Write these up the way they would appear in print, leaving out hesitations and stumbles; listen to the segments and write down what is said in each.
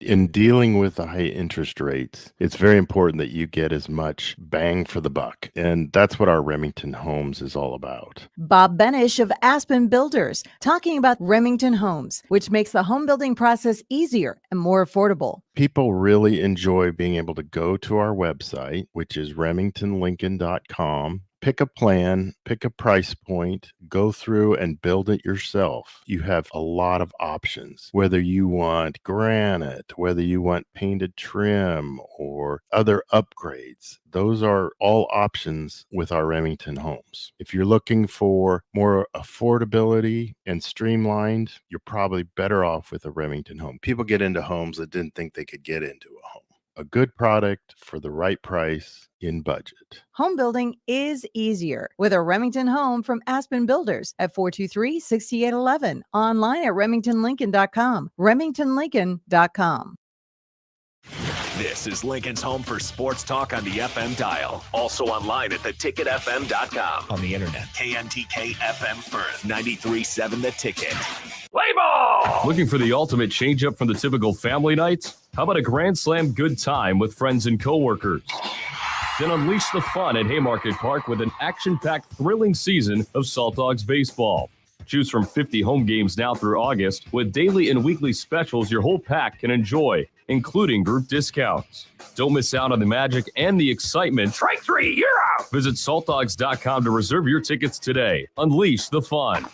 In dealing with the high interest rates, it's very important that you get as much bang for the buck. And that's what our Remington Homes is all about. Bob Benish of Aspen Builders, talking about Remington Homes, which makes the home building process easier and more affordable. People really enjoy being able to go to our website, which is remingtonlincoln.com, pick a plan, pick a price point, go through and build it yourself. You have a lot of options, whether you want granite, whether you want painted trim or other upgrades. Those are all options with our Remington Homes. If you're looking for more affordability and streamlined, you're probably better off with a Remington home. People get into homes that didn't think they could get into a home. A good product for the right price in budget. Home building is easier with a Remington home from Aspen Builders at 423-6811. Online at remingtonlincoln.com. remingtonlincoln.com. This is Lincoln's home for sports talk on the FM dial. Also online at theticketfm.com. On the internet. KNTK FM Firth, 93.7 The Ticket. Play ball! Looking for the ultimate changeup from the typical family night? How about a Grand Slam good time with friends and coworkers? Then unleash the fun at Haymarket Park with an action-packed, thrilling season of Salt Dogs baseball. Choose from 50 home games now through August with daily and weekly specials your whole pack can enjoy, including group discounts. Don't miss out on the magic and the excitement. Strike three, you're out! Visit saltdogs.com to reserve your tickets today. Unleash the fun.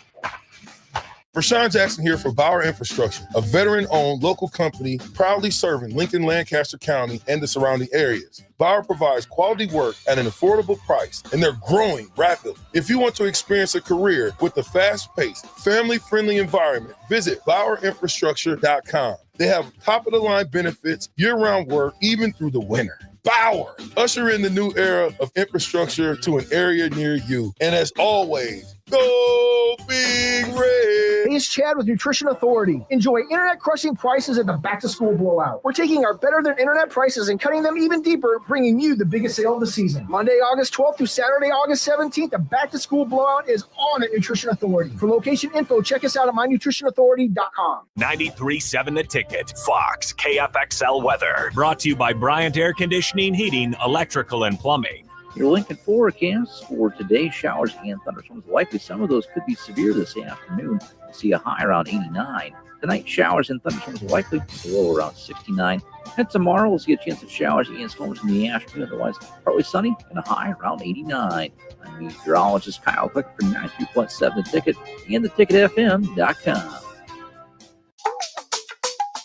Rashawn Jackson here for Bauer Infrastructure, a veteran-owned local company proudly serving Lincoln, Lancaster County, and the surrounding areas. Bauer provides quality work at an affordable price, and they're growing rapidly. If you want to experience a career with a fast-paced, family-friendly environment, visit BauerInfrastructure.com. They have top-of-the-line benefits, year-round work, even through the winter. Bauer, usher in the new era of infrastructure to an area near you. And as always, go Big Red! Hey, it's Chad with Nutrition Authority. Enjoy internet-crushing prices at the back-to-school blowout. We're taking our better-than-internet prices and cutting them even deeper, bringing you the biggest sale of the season. Monday, August 12th through Saturday, August 17th, the back-to-school blowout is on at Nutrition Authority. For location info, check us out at mynutritionauthority.com. 93.7 The Ticket. Fox, KFXL weather. Brought to you by Bryant Air Conditioning, Heating, Electrical, and Plumbing. Your Lincoln forecast for today, showers and thunderstorms. Likely some of those could be severe this afternoon. We'll see a high around 89. Tonight, showers and thunderstorms likely, a low around 69. And tomorrow, we'll see a chance of showers and storms in the afternoon. Otherwise, partly sunny and a high around 89. I'm meteorologist Kyle Click for 93.7 The Ticket and theticketfm.com.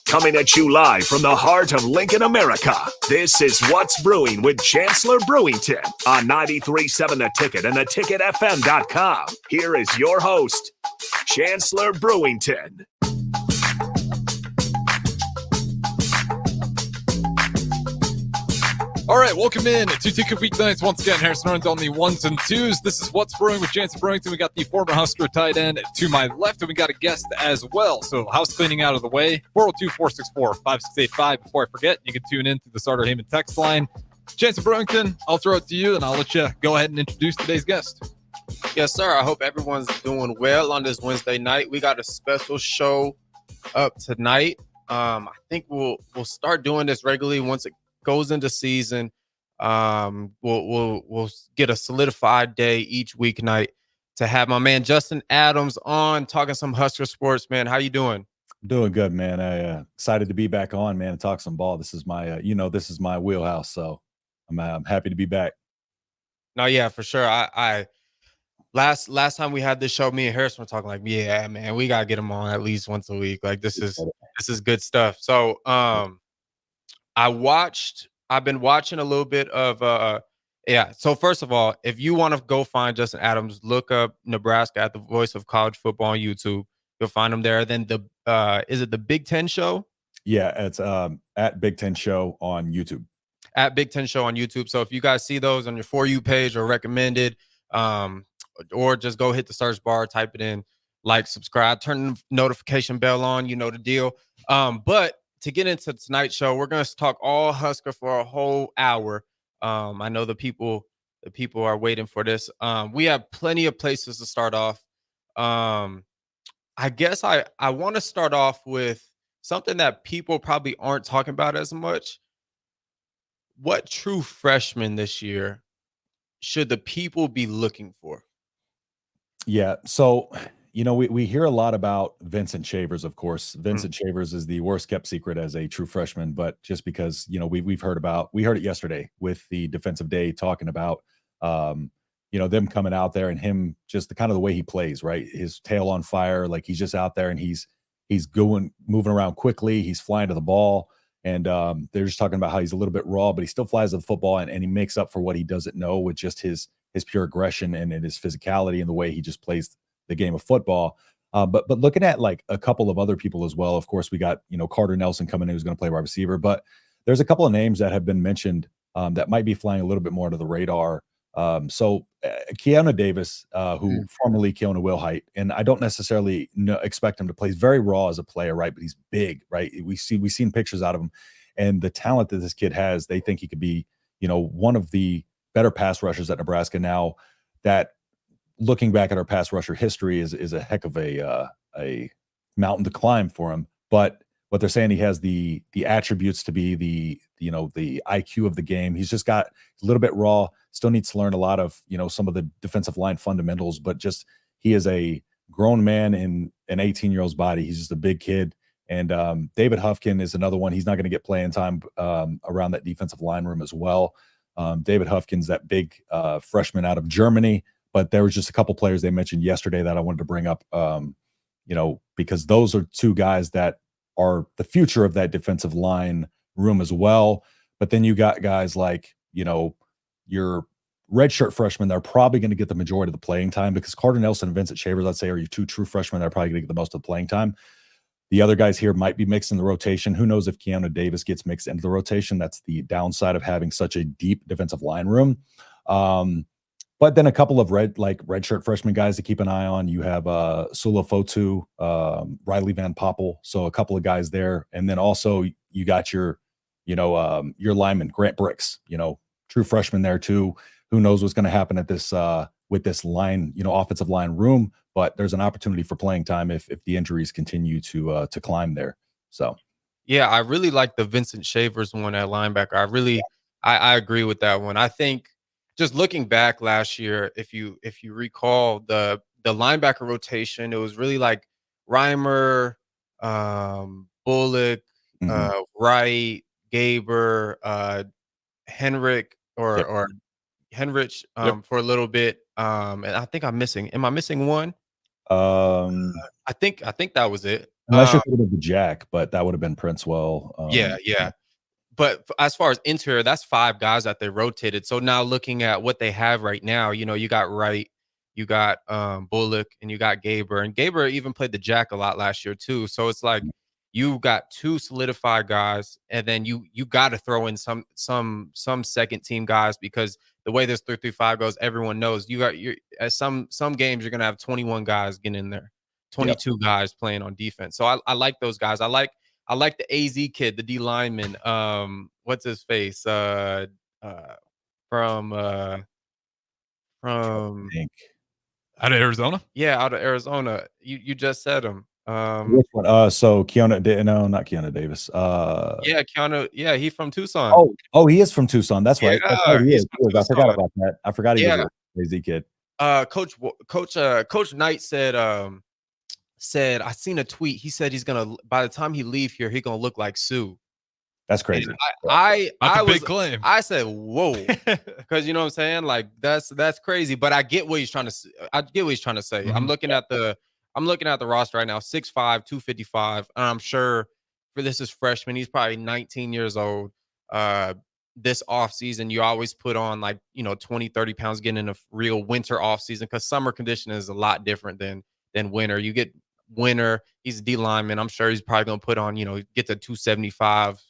Coming at you live from the heart of Lincoln, America. This is What's Brewing with Chancellor Brewington on 93.7 The Ticket and theticketfm.com. Here is your host, Chancellor Brewington. All right, welcome in to Ticket Weeknights. Once again, Harrison Owens on the ones and twos. This is What's Brewing with Chancellor Brewington. We got the former Husker tight end to my left, and we got a guest as well. So house cleaning out of the way, 402-464-5685. Before I forget, you can tune in to the Starter Heyman text line. Chancellor Brewington, I'll throw it to you, and I'll let you go ahead and introduce today's guest. Yes, sir. I hope everyone's doing well on this Wednesday night. We got a special show up tonight. I think we'll start doing this regularly once it goes into season. We'll get a solidified day each weeknight to have my man Justin Adams on talking some Husker sports. Man, how you doing? Doing good, man. I excited to be back on, man, and talk some ball. This is my this is my wheelhouse, so I'm happy to be back. No, yeah, for sure. I last time we had this show, me and Harrison were talking like, yeah, man, we gotta get him on at least once a week. Like this is good stuff. So I've been watching a little bit of so first of all, if you want to go find Justin Adams, look up Nebraska at the Voice of College Football on YouTube. You'll find him there. Then is it the Big Ten Show? Yeah, it's at Big Ten Show on YouTube. At Big Ten Show on YouTube. So if you guys see those on your For You page or recommended, or just go hit the search bar, type it in, like, subscribe, turn the notification bell on, you know the deal. But to get into tonight's show, we're going to talk all Husker for a whole hour. I know the people are waiting for this. We have plenty of places to start off. I guess I want to start off with something that people probably aren't talking about as much. What true freshman this year should the people be looking for? Yeah. So, we hear a lot about Vincent Shavers, of course. Vincent Shavers is the worst kept secret as a true freshman, but just because, we heard it yesterday with the defensive day talking about, them coming out there and him just the kind of the way he plays, right? His tail on fire, like he's just out there and he's moving around quickly. He's flying to the ball. And they're just talking about how he's a little bit raw, but he still flies to the football and he makes up for what he doesn't know with just his pure aggression and his physicality and the way he just plays the game of football. But looking at like a couple of other people as well, of course, we got, Carter Nelson coming in who's going to play wide receiver, but there's a couple of names that have been mentioned that might be flying a little bit more under the radar. Keanu Davis, who formerly Keanu Wilhite, and I don't necessarily expect him to play. He's very raw as a player, right? But he's big, right? We've seen pictures out of him, and the talent that this kid has, they think he could be, one of the better pass rushers at Nebraska. Now, that looking back at our pass rusher history is a heck of a mountain to climb for him. But what they're saying, he has the attributes to be the IQ of the game. He's just got a little bit raw. Still needs to learn a lot of, some of the defensive line fundamentals, but just he is a grown man in an 18-year-old's body. He's just a big kid. And David Huffkin is another one. He's not going to get playing time around that defensive line room as well. David Huffkin's that big freshman out of Germany, but there was just a couple players they mentioned yesterday that I wanted to bring up, because those are two guys that are the future of that defensive line room as well. But then you got guys like, your redshirt freshmen, they're probably going to get the majority of the playing time because Carter Nelson and Vincent Shavers, let's say, are your two true freshmen that are probably going to get the most of the playing time. The other guys here might be mixed in the rotation. Who knows if Keanu Davis gets mixed into the rotation? That's the downside of having such a deep defensive line room. But then a couple of redshirt freshman guys to keep an eye on. You have Sula Fotu, Riley Van Poppel. So a couple of guys there. And then also you got your lineman, Grant Bricks, true freshman there too. Who knows what's going to happen at this with this line, offensive line room, but there's an opportunity for playing time if the injuries continue to climb there. So yeah, I really like the Vincent Shavers one at linebacker. I agree with that one. I think just looking back last year, if you recall the linebacker rotation, it was really like Reimer, Bullock, Wright, Gaber, Henrik or Henrich for a little bit. And I think am I missing one? I think that was it. Unless you're thinking of the Jack, but that would have been Princewell. Yeah. But as far as interior, that's 5 guys that they rotated. So now looking at what they have right now, you got Wright, you got Bullock, and you got Gaber. And Gaber even played the Jack a lot last year too. So it's like you got 2 solidified guys, and then you got to throw in some second team guys because the way this 3-3-5 goes, everyone knows at some games you're gonna have 21 guys getting in there, 22 guys playing on defense. So I like those guys. I like the AZ kid, the D lineman. What's his face? From out of Arizona. Yeah, out of Arizona. You just said him. Which one? So not Keanu Davis. Yeah, Keanu. Yeah, he's from Tucson. Oh, he is from Tucson. That's right. Yeah, That's right. He is. I forgot Tucson. about that. I forgot he was a crazy kid. Coach Knight said I seen a tweet. He said he's gonna by the time he leave here, he's gonna look like Sue. That's crazy. That's a big claim. I said, whoa, because you know what I'm saying. Like that's crazy. But I get what he's trying to. I get what he's trying to say. I'm looking at the roster right now. 6'5", 255, and I'm sure for this is freshman. He's probably 19 years old. This off season, you always put on 20, 30 pounds getting in a real winter off season because summer conditioning is a lot different than winter. You get winter. He's a D lineman. I'm sure he's probably going to put on, get to 275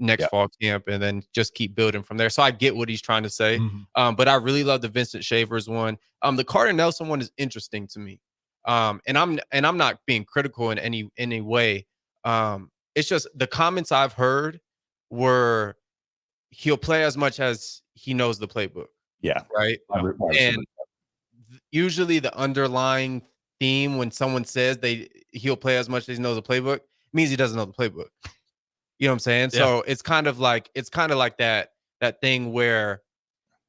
next fall camp and then just keep building from there. So I get what he's trying to say. But I really love the Vincent Shavers one. The Carter Nelson one is interesting to me. And I'm not being critical in any way. It's just the comments I've heard were he'll play as much as he knows the playbook. Yeah. Right. And usually the underlying theme when someone says he'll play as much as he knows the playbook, means he doesn't know the playbook. You know what I'm saying? Yeah. So it's kind of like that thing where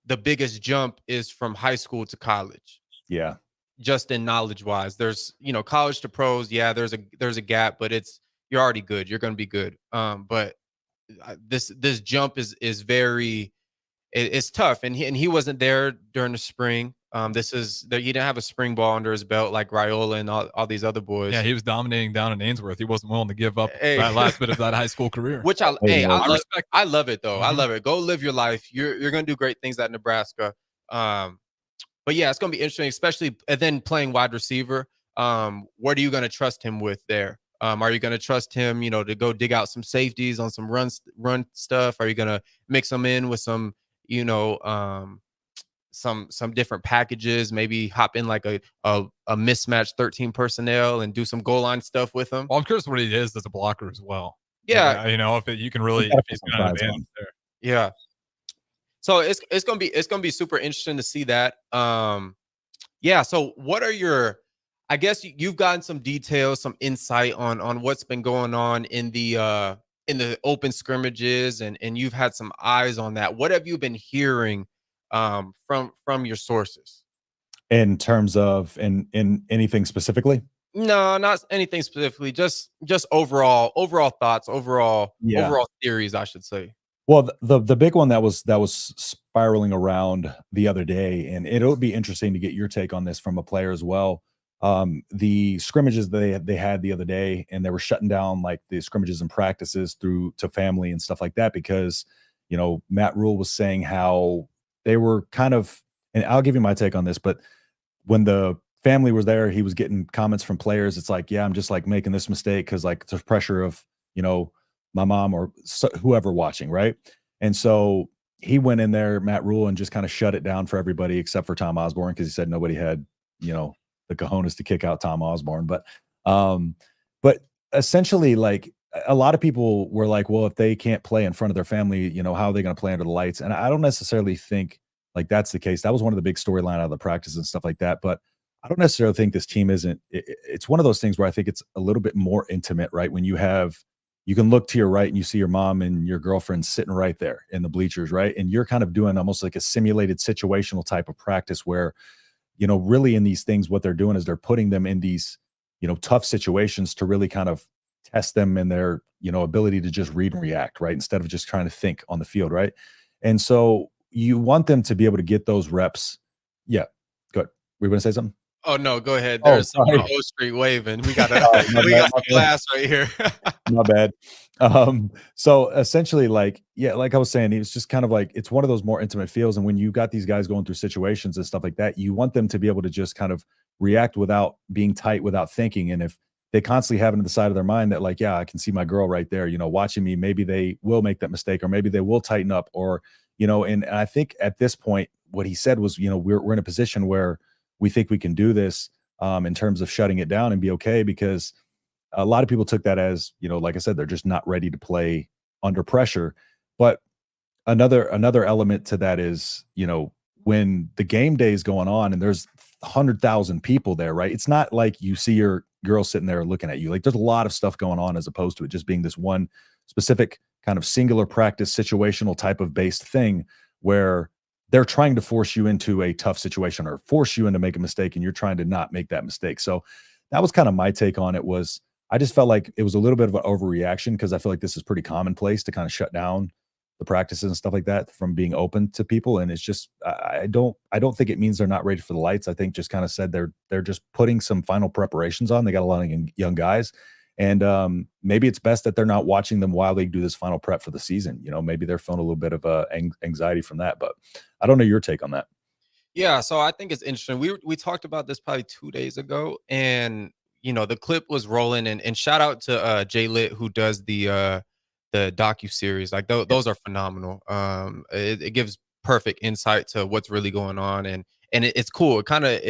the biggest jump is from high school to college. Yeah. Just in knowledge wise, there's, college to pros. Yeah, there's a gap, but you're already good. You're going to be good. But this jump is very, it's tough. And he wasn't there during the spring. He didn't have a spring ball under his belt like Raiola and all these other boys. Yeah, he was dominating down in Ainsworth. He wasn't willing to give up that last bit of that high school career. Which I respect. I love it though. Mm-hmm. I love it. Go live your life. You're gonna do great things at Nebraska. But yeah, it's gonna be interesting, especially and then playing wide receiver. What are you gonna trust him with there? Are you gonna trust him, to go dig out some safeties on some run stuff? Are you gonna mix them in with some, some different packages, maybe hop in like a mismatched 13 personnel and do some goal line stuff with them? Well, I'm curious what he is as a blocker as well. Yeah. You can really, if he's got an advantage there. Yeah. So it's gonna be super interesting to see that. Yeah. So what are your? I guess you've gotten some details, some insight on what's been going on in the open scrimmages, and you've had some eyes on that. What have you been hearing from your sources? In terms of in anything specifically? No, not anything specifically. Just overall thoughts, overall theories, I should say. Well, the big one that was spiraling around the other day, and it'll be interesting to get your take on this from a player as well. The scrimmages they had the other day, and they were shutting down like the scrimmages and practices through to family and stuff like that because Matt Rule was saying how they were kind of, and I'll give you my take on this, but when the family was there, he was getting comments from players. It's like, yeah, I'm just like making this mistake because like there's pressure of my mom or whoever watching, right? And so he went in there, Matt Rule, and just kind of shut it down for everybody except for Tom Osborne because he said nobody had, the cojones to kick out Tom Osborne. But essentially, like a lot of people were like, well, if they can't play in front of their family, how are they going to play under the lights? And I don't necessarily think like that's the case. That was one of the big storyline out of the practice and stuff like that. But I don't necessarily think this team isn't. It's one of those things where I think it's a little bit more intimate, right? When you can look to your right and you see your mom and your girlfriend sitting right there in the bleachers, right? And you're kind of doing almost like a simulated situational type of practice where, really in these things, what they're doing is they're putting them in these, tough situations to really kind of test them in their, ability to just read and react, right? Instead of just trying to think on the field, right? And so you want them to be able to get those reps. Yeah, good. Were you going to say something? Oh no, go ahead. There's some O Street waving. We got a glass right here. My bad. So essentially, like I was saying, it's just kind of like it's one of those more intimate feels. And when you got these guys going through situations and stuff like that, you want them to be able to just kind of react without being tight, without thinking. And if they constantly have it in the side of their mind that, like, yeah, I can see my girl right there, watching me, maybe they will make that mistake, or maybe they will tighten up, or and I think at this point, what he said was, we're in a position where we think we can do this in terms of shutting it down and be okay, because a lot of people took that as, like I said, they're just not ready to play under pressure. But another element to that is, when the game day is going on and there's 100,000 people there, right? It's not like you see your girl sitting there looking at you. Like there's a lot of stuff going on as opposed to it just being this one specific kind of singular practice, situational type of based thing where they're trying to force you into a tough situation or force you into make a mistake, and you're trying to not make that mistake. So that was kind of my take on it. Was I just felt like it was a little bit of an overreaction because I feel like this is pretty commonplace to kind of shut down the practices and stuff like that from being open to people. And it's just, I don't think it means they're not ready for the lights. I think just kind of said they're just putting some final preparations on. They got a lot of young guys. And maybe it's best that they're not watching them while they do this final prep for the season. Maybe they're feeling a little bit of anxiety from that, but I don't know your take on that. Yeah, so I think it's interesting. We talked about this probably 2 days ago, and the clip was rolling. And shout out to Jay Litt, who does the docu-series. Like those are phenomenal. It gives perfect insight to what's really going on, and it's cool. It kind of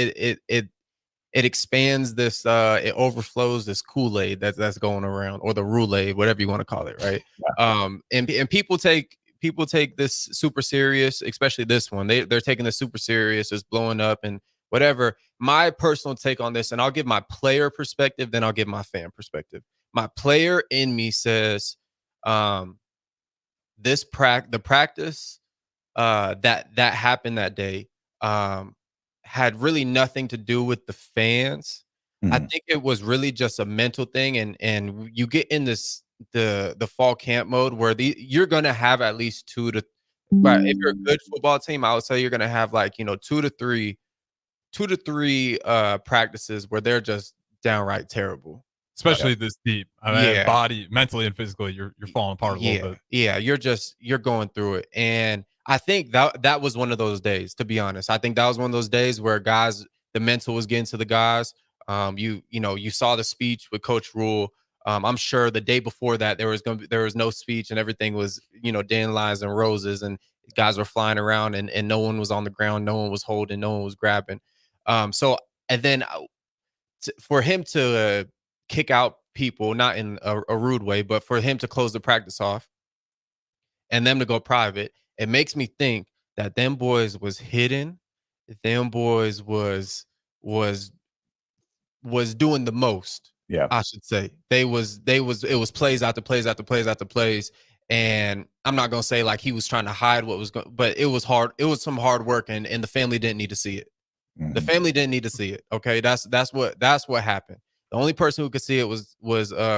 it expands this, it overflows this Kool-Aid that's going around, or the Roulade, whatever you want to call it, right? Yeah. And people take this super serious, especially this one. They're taking this super serious. It's blowing up and whatever. My personal take on this, and I'll give my player perspective, then I'll give my fan perspective. my player in me says, the practice that happened that day had really nothing to do with the fans. I think it was really just a mental thing, and you get in the fall camp mode where you're gonna have at least but if you're a good football team, I would say you're gonna have like, you know, two to three practices where they're just downright terrible. Especially this deep. I mean, Yeah. body, mentally and physically, you're falling apart a little bit. Yeah, you're going through it. And I think that was one of those days, to be honest. I think that was one of those days where guys, the mental was getting to the guys. You saw the speech with Coach Rule. I'm sure the day before that there was no speech and everything was, you know, dandelions and roses, and guys were flying around and no one was on the ground, no one was holding, no one was grabbing. And then for him to kick out people, not in a rude way, but for him to close the practice off and them to go private, it makes me think that them boys was hidden. Them boys was doing the most. Yeah. I should say. It was plays after plays after plays after plays. And I'm not gonna say like he was trying to hide what was going, but it was hard. It was some hard work, and the family didn't need to see it. The family didn't need to see it. Okay. That's what happened. The only person who could see it was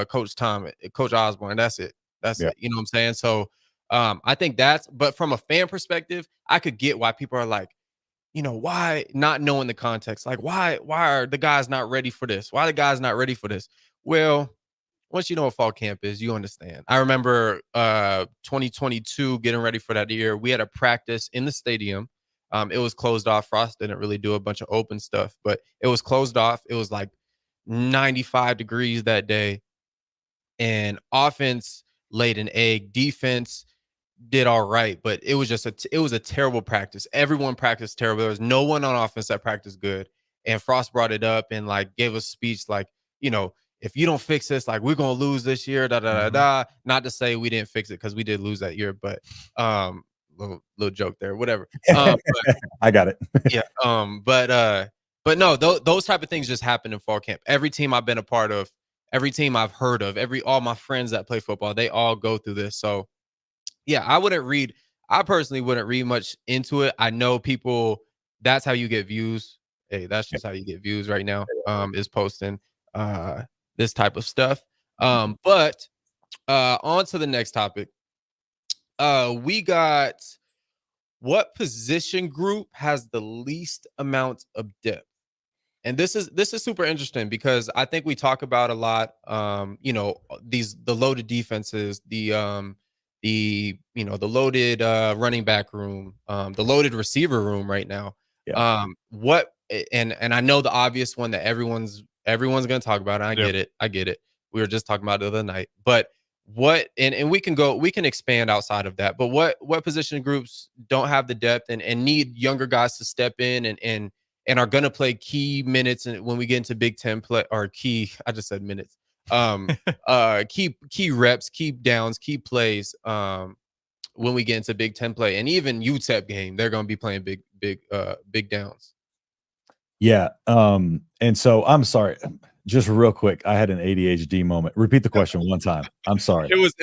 Coach Osborne. That's it. That's it. You know what I'm saying? So I think but from a fan perspective, I could get why people are like, you know, why not knowing the context? Like, why are the guys not ready for this? Why are the guys not ready for this? Well, once you know what fall camp is, you understand. I remember 2022 getting ready for that year. We had a practice in the stadium. It was closed off. Frost didn't really do a bunch of open stuff, but it was closed off. It was like 95 degrees that day, and offense laid an egg. Defense did all right, but it was just it was a terrible practice. Everyone practiced terrible. There was no one on offense that practiced good. And Frost brought it up and like gave a speech like, you know, if you don't fix this, like we're gonna lose this year. Not to say we didn't fix it because we did lose that year, but little joke there, whatever. But, I got it. Yeah. But no, those type of things just happen in fall camp. Every team I've been a part of, every team I've heard of, all my friends that play football, they all go through this. So yeah, I personally wouldn't read much into it. I know people, that's how you get views. Hey, that's just how you get views right now, is posting this type of stuff. But on to the next topic. We got, what position group has the least amount of depth? And this is super interesting because I think we talk about a lot, the loaded defenses, the loaded running back room, the loaded receiver room right now. Yeah. And I know the obvious one that everyone's going to talk about. And I get it. We were just talking about it the other night. But what, and we can expand outside of that. But what position groups don't have the depth and need younger guys to step in and are going to play key minutes, and when we get into Big Ten play, or key, I just said minutes, key reps, key downs, key plays, when we get into Big Ten play, and even UTEP game, they're going to be playing big downs. Yeah. And so I'm sorry, just real quick, I had an ADHD moment. Repeat the question one time. I'm sorry. It was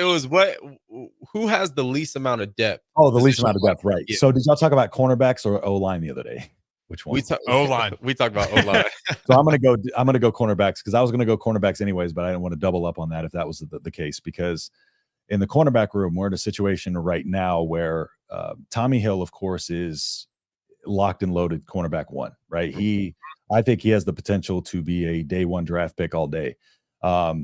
who has the least amount of depth? Oh, the least amount of depth, right? Yeah. So did y'all talk about cornerbacks or O-line the other day? Which one? O-line. We talked about O-line. So I'm gonna go cornerbacks because I was gonna go cornerbacks anyways, but I didn't want to double up on that if that was the case, because in the cornerback room we're in a situation right now where Tommy Hill, of course, is locked and loaded cornerback one, right? I think he has the potential to be a day one draft pick all day.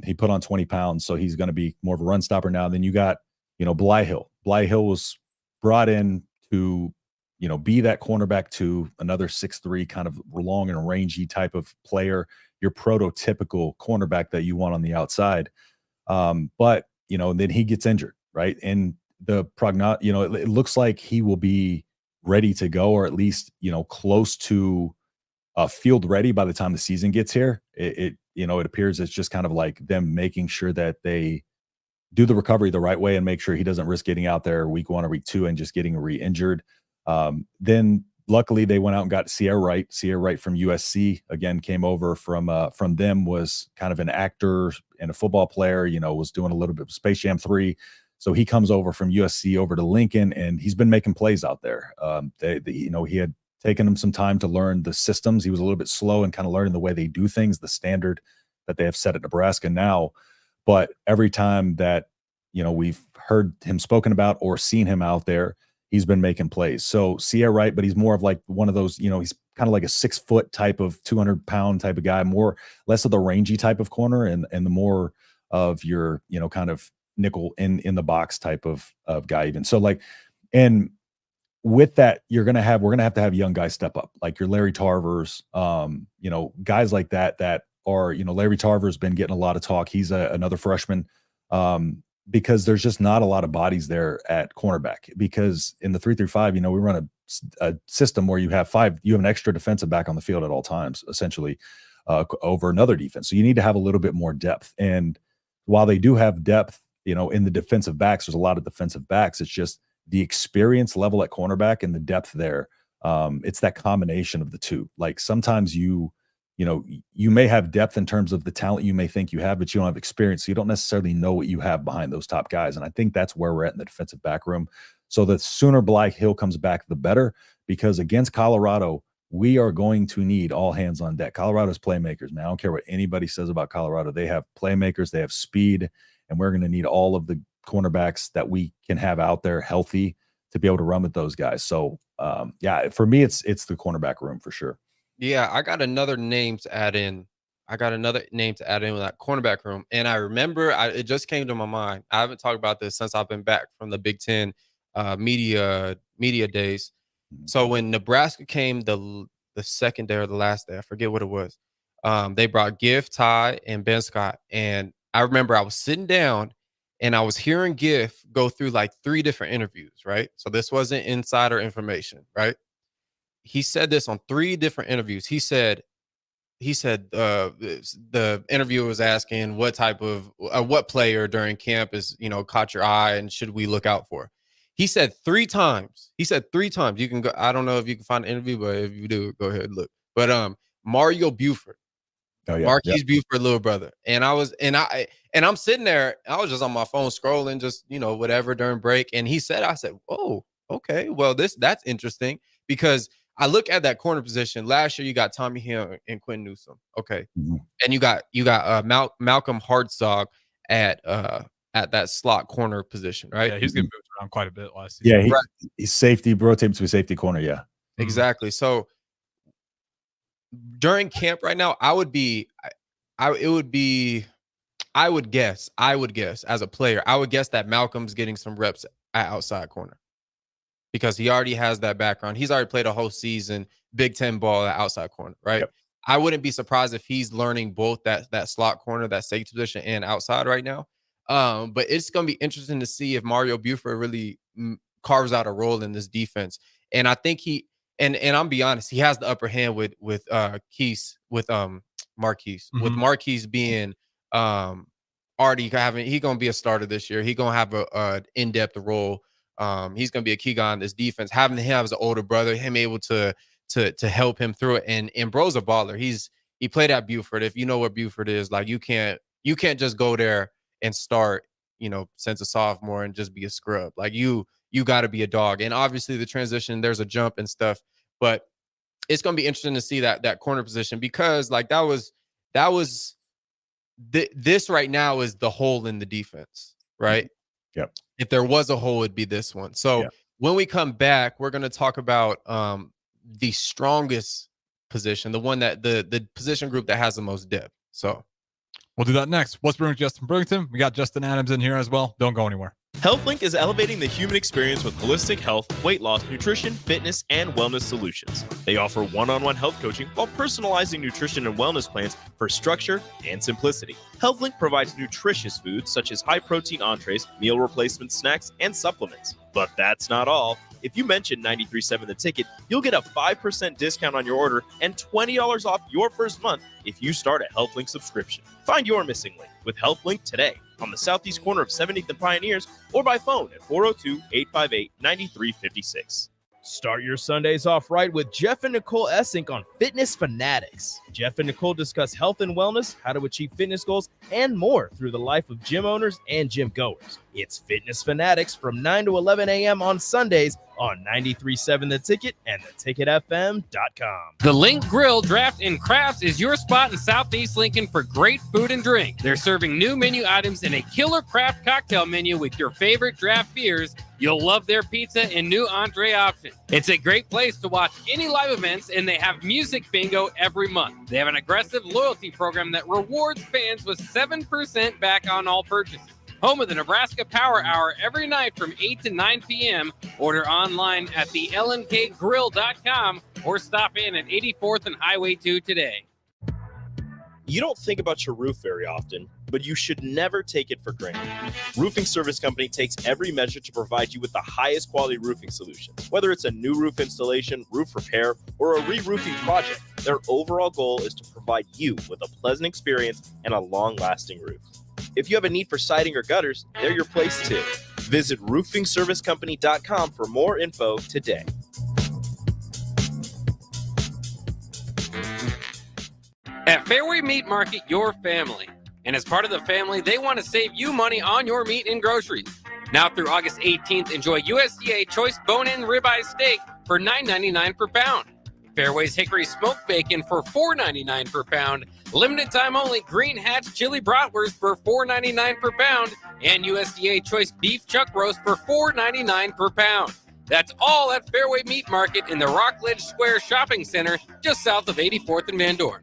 He put on 20 pounds, so he's going to be more of a run stopper now. Then you got, Bly Hill. Bly Hill was brought in to, be that cornerback to another 6'3", kind of long and rangy type of player, your prototypical cornerback that you want on the outside. But, then he gets injured, right? And it looks like he will be ready to go, or at least, close to field ready by the time the season gets here. It appears it's just kind of like them making sure that they do the recovery the right way and make sure he doesn't risk getting out there week 1 or week 2 and just getting re-injured. Then luckily they went out and got Sierra Wright. Sierra Wright from USC again came over from them, was kind of an actor and a football player, was doing a little bit of Space Jam 3. So he comes over from USC over to Lincoln, and he's been making plays out there. He had taken him some time to learn the systems. He was a little bit slow in kind of learning the way they do things, the standard that they have set at Nebraska now. But every time that, we've heard him spoken about or seen him out there, he's been making plays. So Sierra Wright, but he's more of like one of those, he's kind of like a 6 foot type of 200-pound type of guy, less of the rangy type of corner and the more of your, kind of nickel in the box type of guy even. So and with that, we're going to have to have young guys step up, like your Larry Tarvers, guys like that are, Larry Tarver's been getting a lot of talk. He's another freshman, because there's just not a lot of bodies there at cornerback, because in the 3-3-5, we run a system where you have an extra defensive back on the field at all times, essentially, over another defense. So you need to have a little bit more depth. And while they do have depth, in the defensive backs, there's a lot of defensive backs. It's just the experience level at cornerback and the depth there. It's that combination of the two. Like sometimes you may have depth in terms of the talent you may think you have, but you don't have experience. So you don't necessarily know what you have behind those top guys. And I think that's where we're at in the defensive back room. So the sooner Blythe Hill comes back, the better, because against Colorado, we are going to need all hands on deck. Colorado's playmakers, man. I don't care what anybody says about Colorado. They have playmakers, they have speed, and we're going to need all of the cornerbacks that we can have out there healthy to be able to run with those guys. So for me, it's the cornerback room for sure. Yeah, I got another name to add in. with that cornerback room. And I remember it just came to my mind. I haven't talked about this since I've been back from the Big Ten media days. So when Nebraska came the second day or the last day, I forget what it was. They brought Giff, Ty, and Ben Scott. And I remember I was sitting down and I was hearing Giff go through like 3 different interviews, right? So this wasn't insider information, right? He said this on 3 different interviews. He said the interviewer was asking what type of what player during camp is, caught your eye and should we look out for? He said 3 times. You can go. I don't know if you can find an interview, but if you do, go ahead and look. But Mario Buford. Oh, yeah, Marquise Buford, little brother. And I'm sitting there, I was just on my phone scrolling, just, whatever during break. And I said, oh, okay. Well, that's interesting, because I look at that corner position. Last year, you got Tommy Hill and Quentin Newsome. Okay. Mm-hmm. And you got Malcolm Hartzog at that slot corner position, right? Yeah, he's getting moved around quite a bit last season. Yeah, he's safety, rotated to a safety corner. Yeah. Exactly. So during camp right now, I would guess as a player, I would guess that Malcolm's getting some reps at outside corner, because he already has that background. He's already played a whole season, Big Ten ball at outside corner, right? Yep. I wouldn't be surprised if he's learning both that slot corner, that safety position, and outside right now. But it's going to be interesting to see if Mario Buford really carves out a role in this defense. And I think and I'm be honest, he has the upper hand with Marquise, mm-hmm. with Marquise being already he going to be a starter this year. He going to have a in-depth role. He's going to be a key guy in this defense. Having him as an older brother, him able to help him through it. And bro's a baller. He played at Buford. If you know what Buford is, like you can't just go there and start, since a sophomore and just be a scrub. Like you got to be a dog. And obviously the transition, there's a jump and stuff, but it's going to be interesting to see that corner position, because like this right now is the hole in the defense, right? Yep. If there was a hole, it'd be this one. So when we come back, we're going to talk about the strongest position, the one that the position group that has the most depth. So we'll do that next. What's Brewing with Justin Brewington? We got Justin Adams in here as well. Don't go anywhere. HealthLink is elevating the human experience with holistic health, weight loss, nutrition, fitness, and wellness solutions. They offer one-on-one health coaching while personalizing nutrition and wellness plans for structure and simplicity. HealthLink provides nutritious foods such as high-protein entrees, meal replacement snacks, and supplements. But that's not all. If you mention 93.7 The Ticket, you'll get a 5% discount on your order and $20 off your first month if you start a HealthLink subscription. Find your missing link with HealthLink today on the southeast corner of 70th and Pioneers, or by phone at 402-858-9356. Start your Sundays off right with Jeff and Nicole Essink on Fitness Fanatics. Jeff and Nicole discuss health and wellness, how to achieve fitness goals, and more through the life of gym owners and gym goers. It's Fitness Fanatics from 9 to 11 a.m. on Sundays on 93.7 The Ticket and theticketfm.com. The Link Grill, Draft, and Crafts is your spot in Southeast Lincoln for great food and drink. They're serving new menu items and a killer craft cocktail menu with your favorite draft beers. You'll love their pizza and new entree options. It's a great place to watch any live events, and they have music bingo every month. They have an aggressive loyalty program that rewards fans with 7% back on all purchases. Home of the Nebraska Power Hour every night from 8 to 9 p.m. Order online at thelnkgrill.com or stop in at 84th and Highway 2 today. You don't think about your roof very often, but you should never take it for granted. Roofing Service Company takes every measure to provide you with the highest quality roofing solution. Whether it's a new roof installation, roof repair, or a re-roofing project, their overall goal is to provide you with a pleasant experience and a long-lasting roof. If you have a need for siding or gutters, they're your place too. Visit roofingservicecompany.com for more info today. At Fairway Meat Market, your family. And as part of the family, they want to save you money on your meat and groceries. Now through August 18th, enjoy USDA Choice Bone-In Ribeye Steak for $9.99 per pound. Fairway's Hickory Smoked Bacon for $4.99 per pound. Limited time only Green Hatch Chili Bratwurst for $4.99 per pound. And USDA Choice Beef Chuck Roast for $4.99 per pound. That's all at Fairway Meat Market in the Rockledge Square Shopping Center, just south of 84th and Van Dorn.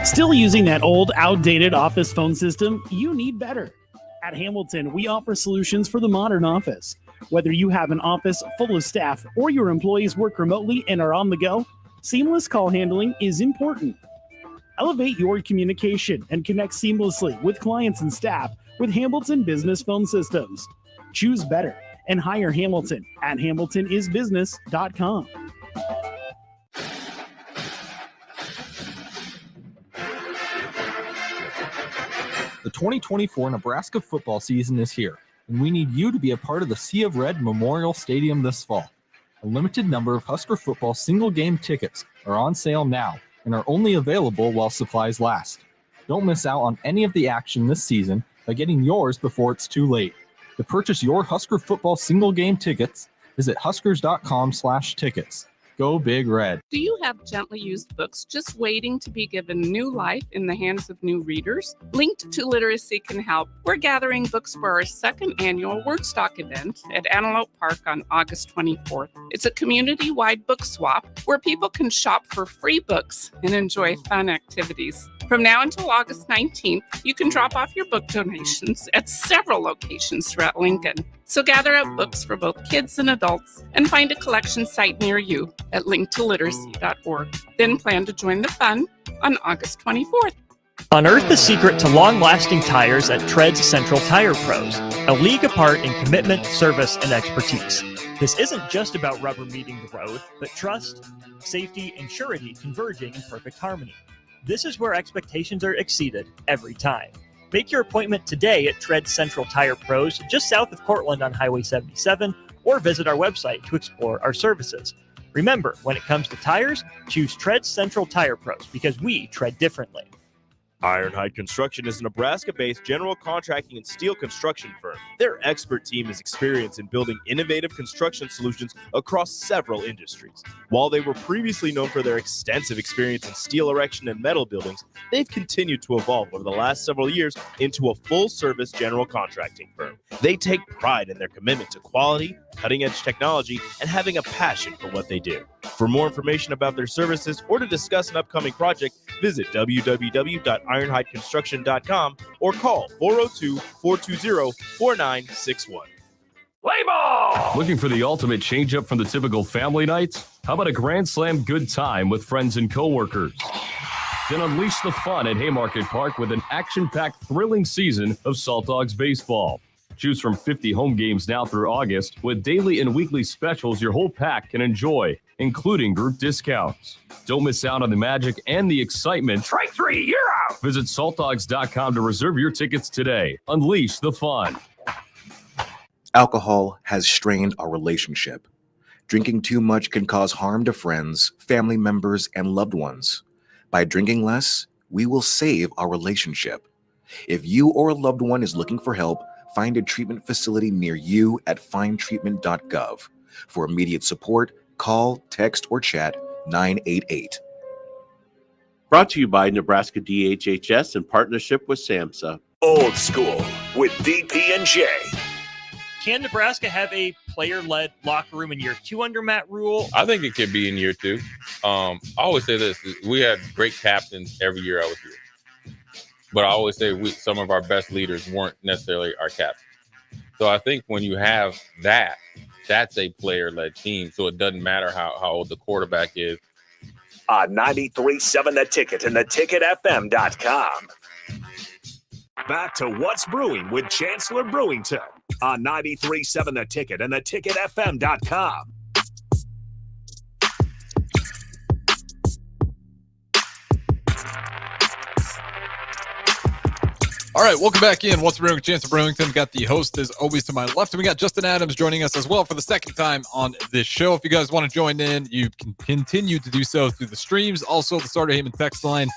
Still using that old, outdated office phone system? You need better. At Hamilton, we offer solutions for the modern office. Whether you have an office full of staff or your employees work remotely and are on the go, seamless call handling is important. Elevate your communication and connect seamlessly with clients and staff with Hamilton Business Phone Systems. Choose better and hire Hamilton at hamiltonisbusiness.com. The 2024 Nebraska football season is here, and we need you to be a part of the Sea of Red Memorial Stadium this fall. A limited number of Husker football single-game tickets are on sale now and are only available while supplies last. Don't miss out on any of the action this season by getting yours before it's too late. To purchase your Husker football single-game tickets, visit huskers.com/tickets. Go Big Red. Do you have gently used books just waiting to be given new life in the hands of new readers? Linked to Literacy can help. We're gathering books for our second annual Wordstock event at Antelope Park on August 24th. It's a community-wide book swap where people can shop for free books and enjoy fun activities. From now until August 19th, you can drop off your book donations at several locations throughout Lincoln. So gather up books for both kids and adults and find a collection site near you at linktoliteracy.org. Then plan to join the fun on August 24th. Unearth the secret to long-lasting tires at Tread's Central Tire Pros, a league apart in commitment, service, and expertise. This isn't just about rubber meeting the road, but trust, safety, and surety converging in perfect harmony. This is where expectations are exceeded every time. Make your appointment today at Tread Central Tire Pros, just south of Cortland on Highway 77, or visit our website to explore our services. Remember, when it comes to tires, choose Tread Central Tire Pros because we tread differently. Ironhide Construction is a Nebraska-based general contracting and steel construction firm. Their expert team is experienced in building innovative construction solutions across several industries. While they were previously known for their extensive experience in steel erection and metal buildings, they've continued to evolve over the last several years into a full-service general contracting firm. They take pride in their commitment to quality, cutting-edge technology, and having a passion for what they do. For more information about their services or to discuss an upcoming project, visit www.ironhideconstruction.com or call 402-420-4961. Play ball! Looking for the ultimate change-up from the typical family night? How about a Grand Slam good time with friends and coworkers? Then unleash the fun at Haymarket Park with an action-packed, thrilling season of Salt Dogs baseball. Choose from 50 home games now through August with daily and weekly specials your whole pack can enjoy, including group discounts. Don't miss out on the magic and the excitement. Strike three, you're out! Visit saltdogs.com to reserve your tickets today. Unleash the fun. Alcohol has strained our relationship. Drinking too much can cause harm to friends, family members, and loved ones. By drinking less, we will save our relationship. If you or a loved one is looking for help, find a treatment facility near you at findtreatment.gov. For immediate support, call, text, or chat 988. Brought to you by Nebraska DHHS in partnership with SAMHSA. Old School with DP and J. Can Nebraska have a player-led locker room in year 2 under Matt Rule? I think it could be in year 2. I always say this: we had great captains every year I was here, but I always say some of our best leaders weren't necessarily our captains. So I think when you have that, that's a player-led team. So it doesn't matter how old the quarterback is. 93.7 The Ticket and theticketfm.com. Back to What's Brewing with Chancellor Brewington on 93.7 The Ticket and theticketfm.com. All right, welcome back in. What's Brewing with Chancellor Brewington? Got the host as always to my left, and we got Justin Adams joining us as well for the second time on this show. If you guys want to join in, you can continue to do so through the streams. Also, the Starter Heyman text line,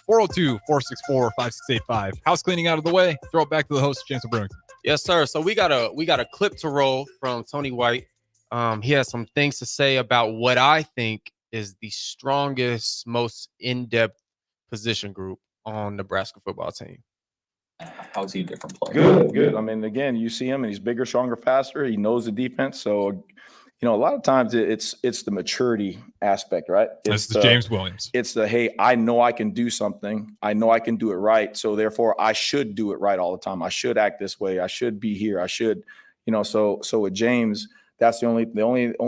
402-464-5685. House cleaning out of the way. Throw it back to the host, Chancellor Brewington. Yes, sir. So we got a clip to roll from Tony White. He has some things to say about what I think is the strongest, most in-depth position group on Nebraska football team. How's he a different player? Good. I mean, again, you see him and he's bigger, stronger, faster. He knows the defense. So, a lot of times it's the maturity aspect, right? It's the James Williams. It's the, hey, I know I can do something. I know I can do it right. So therefore I should do it right all the time. I should act this way. I should be here. I should, so with James, that's the only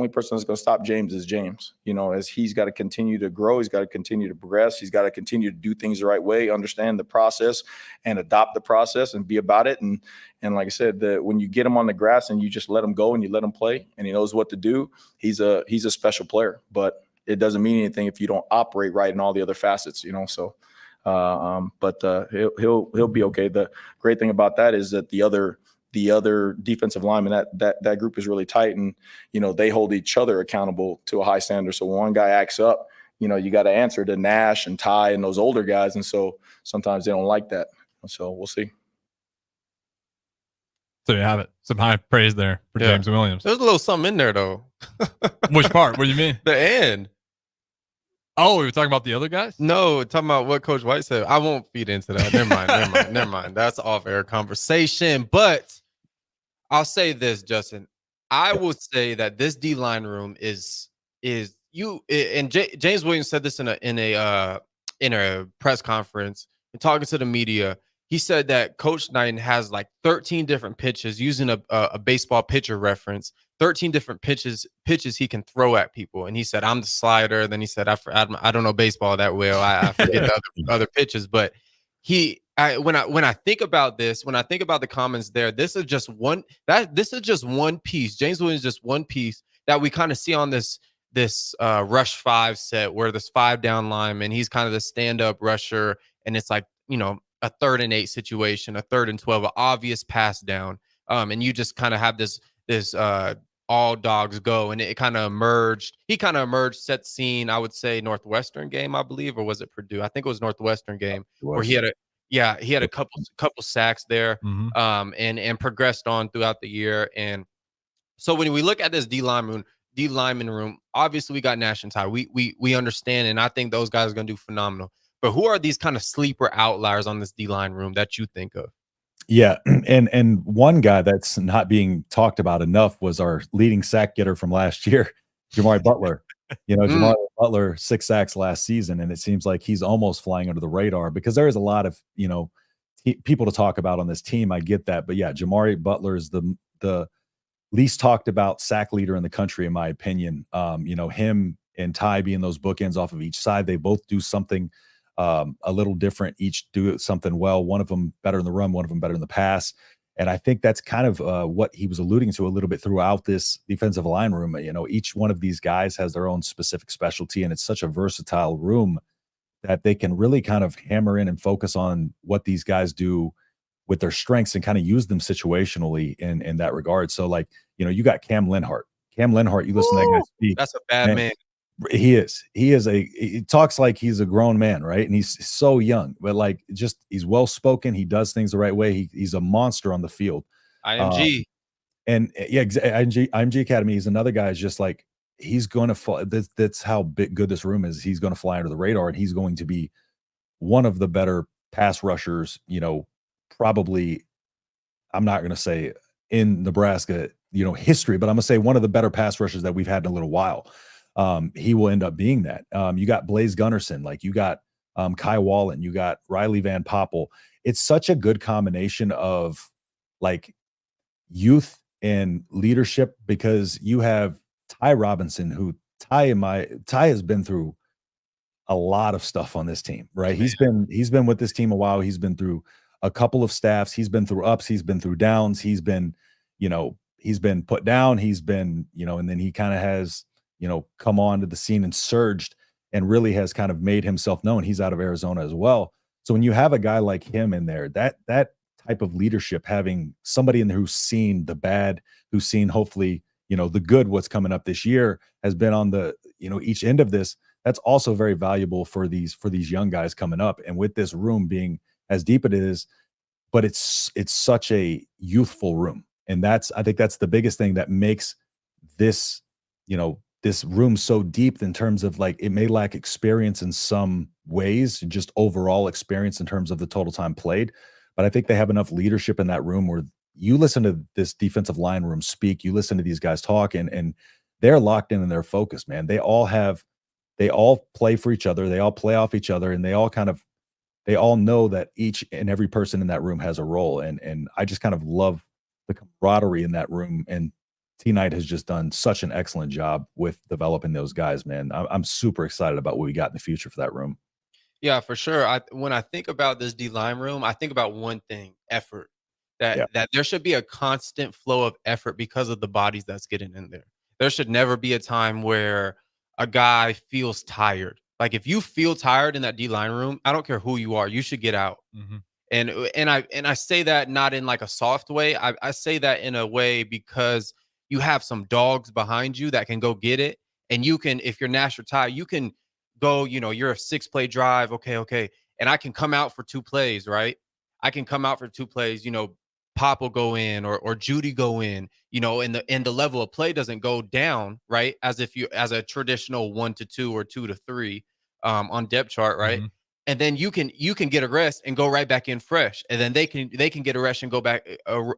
person that's going to stop James is James, as he's got to continue to grow. He's got to continue to progress. He's got to continue to do things the right way, understand the process and adopt the process and be about it. And like I said, when you get him on the grass and you just let him go and you let him play and he knows what to do, he's a special player, but it doesn't mean anything if you don't operate right in all the other facets, but he'll be okay. The great thing about that is that the other defensive linemen, that group is really tight, and they hold each other accountable to a high standard. So when one guy acts up, you got to answer to Nash and Ty and those older guys, and so sometimes they don't like that. So we'll see. So you have it. Some high praise there for James Williams. There's a little something in there though. Which part? What do you mean? The end. Oh, we were talking about the other guys? No, talking about what Coach White said. I won't feed into that. Never mind. That's off-air conversation. But I'll say this, Justin. I would say that this D-line room is you, and James Williams said this in a press conference and talking to the media. He said that Coach Knighton has like 13 different pitches, using a baseball pitcher reference, 13 different pitches he can throw at people. And he said, I'm the slider. Then he said, I don't know baseball that well. I forget the other pitches. But when I think about this, when I think about the comments there, this is just one piece. James Williams is just one piece that we kind of see on this rush 5 set where there's 5 down linemen. He's kind of the stand-up rusher. And it's like, a 3rd and 8 situation, a 3rd and 12, an obvious pass down. And you just kind of have this all dogs go, and it kind of emerged. He kind of emerged, set scene, I would say Northwestern game, I believe, or was it Purdue? I think it was Northwestern game where he had a couple sacks there, and progressed on throughout the year. And so when we look at this D lineman room, obviously we got Nash and Ty. We understand, and I think those guys are going to do phenomenal. But who are these kind of sleeper outliers on this D-line room that you think of? Yeah, and one guy that's not being talked about enough was our leading sack getter from last year, Jamari Butler. Jamari Butler, 6 sacks last season, and it seems like he's almost flying under the radar because there is a lot of people to talk about on this team. I get that, but yeah, Jamari Butler is the least talked about sack leader in the country, in my opinion. Him and Ty being those bookends off of each side, they both do something a little different, each do something well. One of them better in the run, one of them better in the pass. And I think that's kind of what he was alluding to a little bit throughout this defensive line room. Each one of these guys has their own specific specialty, and it's such a versatile room that they can really kind of hammer in and focus on what these guys do with their strengths and kind of use them situationally in that regard. So like, you got Cam Linhart. Cam Linhart, you listen to that guy speak. That's a bad man. He talks like he's a grown man, right? And he's so young, but like he's well spoken. He does things the right way. He's a monster on the field. IMG. And yeah, IMG Academy. He's another guy. Is just like he's going to fall. That's how good this room is. He's going to fly under the radar, and he's going to be one of the better pass rushers. Probably. I'm not going to say in Nebraska, history, but I'm going to say one of the better pass rushers that we've had in a little while. He will end up being that. You got Blaze Gunnerson, like you got Kai Wallen, you got Riley Van Poppel. It's such a good combination of like youth and leadership, because you have Ty Robinson, who Ty has been through a lot of stuff on this team, right? He's been with this team a while. He's been through a couple of staffs. He's been through ups. He's been through downs. He's been put down. He's been, and then he kind of has, come onto the scene and surged and really has kind of made himself known. He's out of Arizona as well. So when you have a guy like him in there, that type of leadership, having somebody in there who's seen the bad, who's seen hopefully, the good, what's coming up this year, has been on the, each end of this, that's also very valuable for these young guys coming up. And with this room being as deep it is, but it's such a youthful room. And I think that's the biggest thing that makes this, this room so deep, in terms of like, it may lack experience in some ways, just overall experience in terms of the total time played. But I think they have enough leadership in that room where you listen to this defensive line room speak, you listen to these guys talk, and they're locked in and they're focused, man. They all play for each other. They all play off each other, and they all know that each and every person in that room has a role. And I just kind of love the camaraderie in that room. And T Knight has just done such an excellent job with developing those guys, man. I'm super excited about what we got in the future for that room. Yeah, for sure. When I think about this D-line room, I think about one thing: effort. That there should be a constant flow of effort because of the bodies that's getting in there. There should never be a time where a guy feels tired. Like if you feel tired in that D-line room, I don't care who you are, you should get out. Mm-hmm. And I say that not in like a soft way. I say that in a way because you have some dogs behind you that can go get it. And you can, if you're Nash or Ty, you can go, you're a 6-play drive. Okay. And I can come out for 2 plays, right? I can come out for 2 plays, Pop will go in or Judy go in, and the level of play doesn't go down, right? As a traditional 1 to 2 or 2 to 3 on depth chart, right? Mm-hmm. And then you can get a rest and go right back in fresh, and then they can get a rest and go back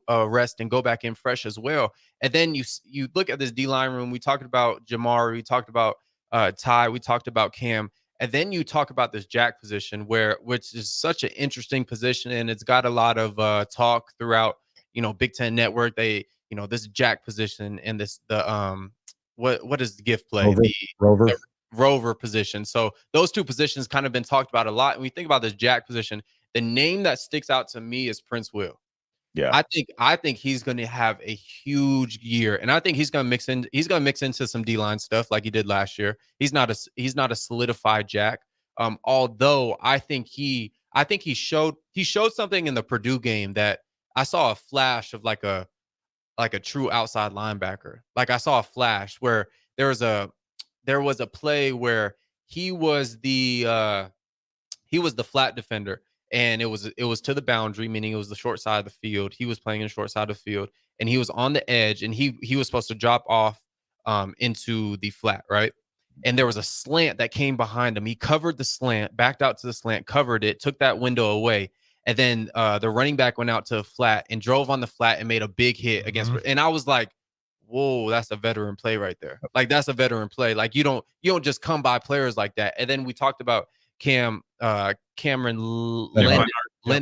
rest and go back in fresh as well. And then you look at this D-line room. We talked about Jamar, we talked about Ty, we talked about Cam, and then you talk about this jack position, which is such an interesting position, and it's got a lot of talk throughout Big Ten Network. They this jack position and what is the gift play? Rover. The rover position. So those 2 positions kind of been talked about a lot. And we think about this jack position, the name that sticks out to me is Prince Will. Yeah. I think he's going to have a huge year, and I think he's going to mix into some D-line stuff like he did last year. He's not a solidified jack. Although I think he showed something in the Purdue game that I saw a flash of like a true outside linebacker. Like I saw a flash where there was a play where he was the flat defender, and it was to the boundary, meaning it was the short side of the field. He was playing in the short side of the field, and he was on the edge, and he was supposed to drop off into the flat, right? And there was a slant that came behind him. He covered the slant, backed out to the slant, covered it, took that window away. And then the running back went out to a flat and drove on the flat and made a big hit against. Mm-hmm. And I was like, whoa, that's a veteran play right there. Like that's a veteran play. Like you don't just come by players like that. And then we talked about Cameron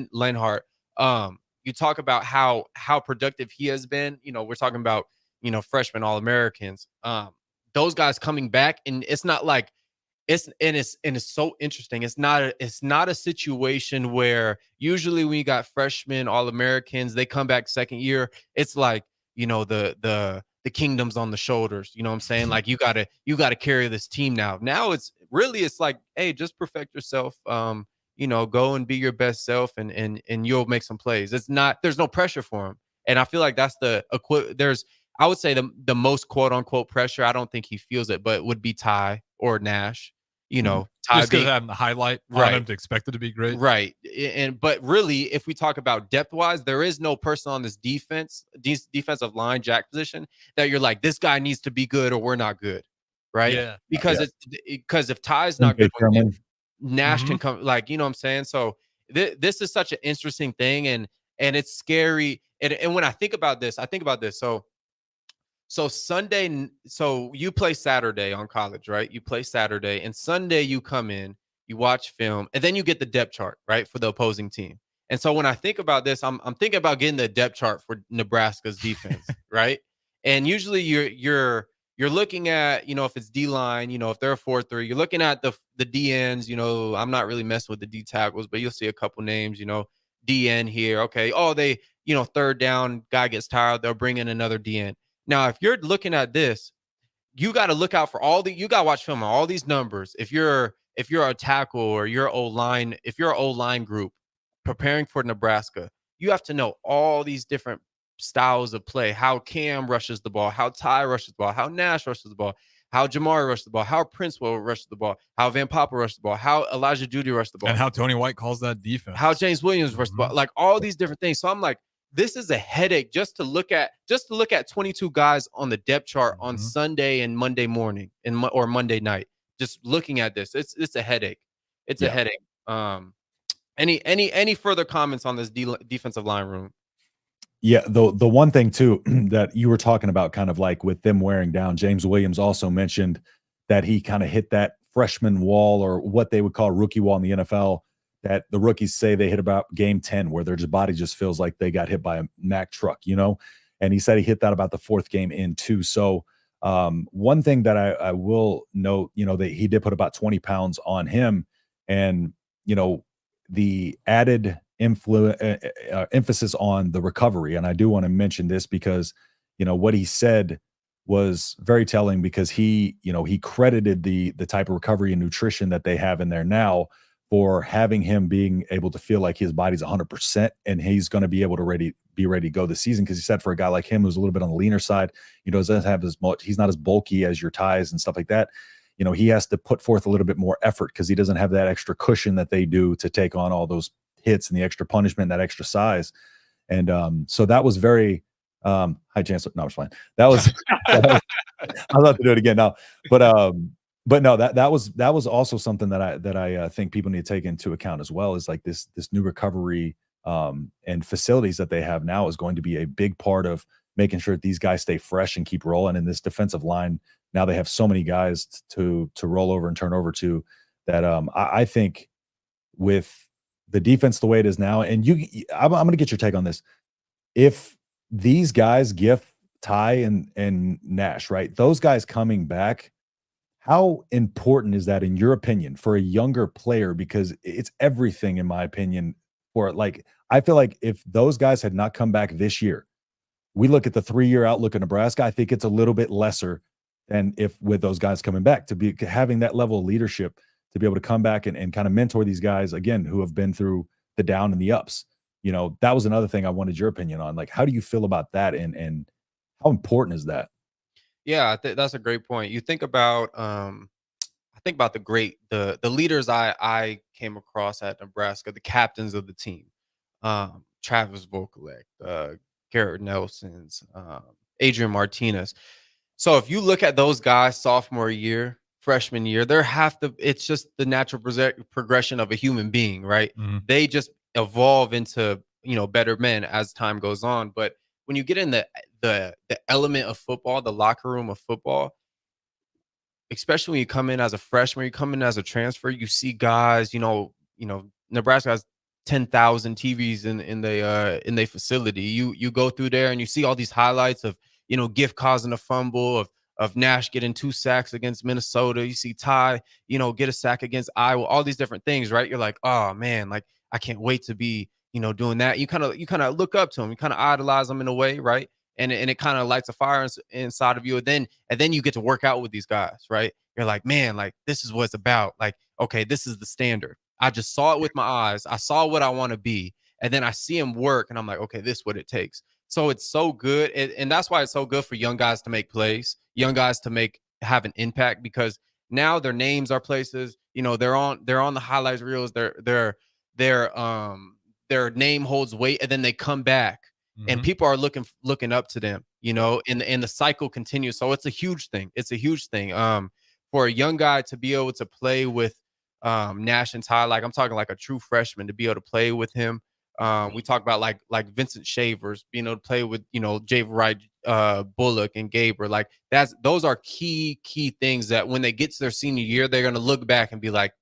Lenhart. You talk about how productive he has been. We're talking about freshman All-Americans. Those guys coming back, and it's not like it's so interesting. It's not a situation where usually when you got freshmen All-Americans, they come back second year. It's like the kingdom's on the shoulders. You know what I'm saying? Like you gotta carry this team now. Now it's like, hey, just perfect yourself. go and be your best self and you'll make some plays. There's no pressure for him. And I feel like that's I would say the most quote unquote pressure. I don't think he feels it, but would be Ty or Nash, Ty just because having the highlight on him to expect it to be great. Right. But really, if we talk about depth wise, there is no person on this defensive line jack position that you're like, this guy needs to be good or we're not good. Right. Yeah. Because if Ty's not good, Nash Mm-hmm. can come, like, you know what I'm saying? So this is such an interesting thing, and it's scary. And when I think about this, so Sunday, so you play Saturday on college, right? You play Saturday, and Sunday you come in, you watch film, and then you get the depth chart, right, for the opposing team. And so when I think about this, I'm thinking about getting the depth chart for Nebraska's defense, right? And usually you're looking at, if it's D line, if they're a 4-3, you're looking at the DNs. I'm not really messing with the D tackles, but you'll see a couple names, DN here. Okay. Oh, they, third down, guy gets tired, they'll bring in another DN. Now, if you're looking at this, you got to look out for you got to watch film on all these numbers. If you're a tackle or you're if you're an O-line group preparing for Nebraska, you have to know all these different styles of play, how Cam rushes the ball, how Ty rushes the ball, how Nash rushes the ball, how Jamari rushes the ball, how Prince will rush the ball, how Van Papa rushes the ball, how Elijah Judy rushes the ball, and how Tony White calls that defense, how James Williams rushes the ball, like all these different things. So I'm like, this is a headache just to look at 22 guys on the depth chart on Sunday and Monday morning or Monday night. Just looking at this, it's a headache. It's a headache. Any further comments on this defensive line room? Yeah, the one thing too that you were talking about, kind of like with them wearing down, James Williams also mentioned that he kind of hit that freshman wall, or what they would call a rookie wall in the NFL, that the rookies say they hit about game 10, where their body just feels like they got hit by a Mack truck, and he said he hit that about the fourth game in too. So one thing that I will note, that he did put about 20 pounds on him, and, the added emphasis on the recovery. And I do want to mention this because, what he said was very telling, because he credited the type of recovery and nutrition that they have in there now for having him being able to feel like his body's 100% and he's going to be able to be ready to go this season. Because he said for a guy like him, who's a little bit on the leaner side, doesn't have as much, he's not as bulky as your Ties and stuff like that. He has to put forth a little bit more effort because he doesn't have that extra cushion that they do to take on all those hits and the extra punishment, that extra size. And so that was very, hi Chancellor. No, I was fine. That was, I'm about to do it again now, but no, that was also something that I think people need to take into account as well, is like this new recovery and facilities that they have now is going to be a big part of making sure that these guys stay fresh and keep rolling. And this defensive line, now they have so many guys to roll over and turn over to, that I think with the defense the way it is now, and I'm going to get your take on this. If these guys, Giff, Ty, and Nash, right, those guys coming back, how important is that in your opinion for a younger player? Because it's everything, in my opinion, for, like, I feel like if those guys had not come back this year, we look at the 3-year outlook of Nebraska, I think it's a little bit lesser than if with those guys coming back, to be having that level of leadership, to be able to come back and kind of mentor these guys again, who have been through the down and the ups. That was another thing I wanted your opinion on. Like, how do you feel about that? And how important is that? Yeah, that's a great point. You think about, I think about the leaders I came across at Nebraska, the captains of the team, Travis Vokalek, Garrett Nelson's, Adrian Martinez. So if you look at those guys, sophomore year, freshman year, it's just the natural progression of a human being, right? Mm-hmm. They just evolve into, better men as time goes on. But when you get in the element of football, the locker room of football, especially when you come in as a freshman, you come in as a transfer, you see guys, Nebraska has 10,000 TVs in the facility. You go through there and you see all these highlights of, Giff causing a fumble, of Nash getting 2 sacks against Minnesota. You see Ty, get a sack against Iowa, all these different things, right? You're like, oh man, like I can't wait to be, doing that. You kind of look up to him, you kind of idolize them in a way, right? And it kind of lights a fire inside of you. And then you get to work out with these guys, right? You're like, man, like this is what it's about. Like, okay, this is the standard. I just saw it with my eyes. I saw what I want to be. And then I see him work and I'm like, okay, this is what it takes. So it's so good. And that's why it's so good for young guys to make plays, young guys to have an impact, because now their names are places, they're on the highlights reels. Their name holds weight, and then they come back and people are looking up to them, and the cycle continues. So it's a huge thing. It's a huge thing. For a young guy to be able to play with Nash and Ty, like I'm talking like a true freshman, to be able to play with him. We talk about like Vincent Shavers being able to play with, Jay Wright, Bullock and Gaber. Like those are key things that when they get to their senior year, they're going to look back and be like,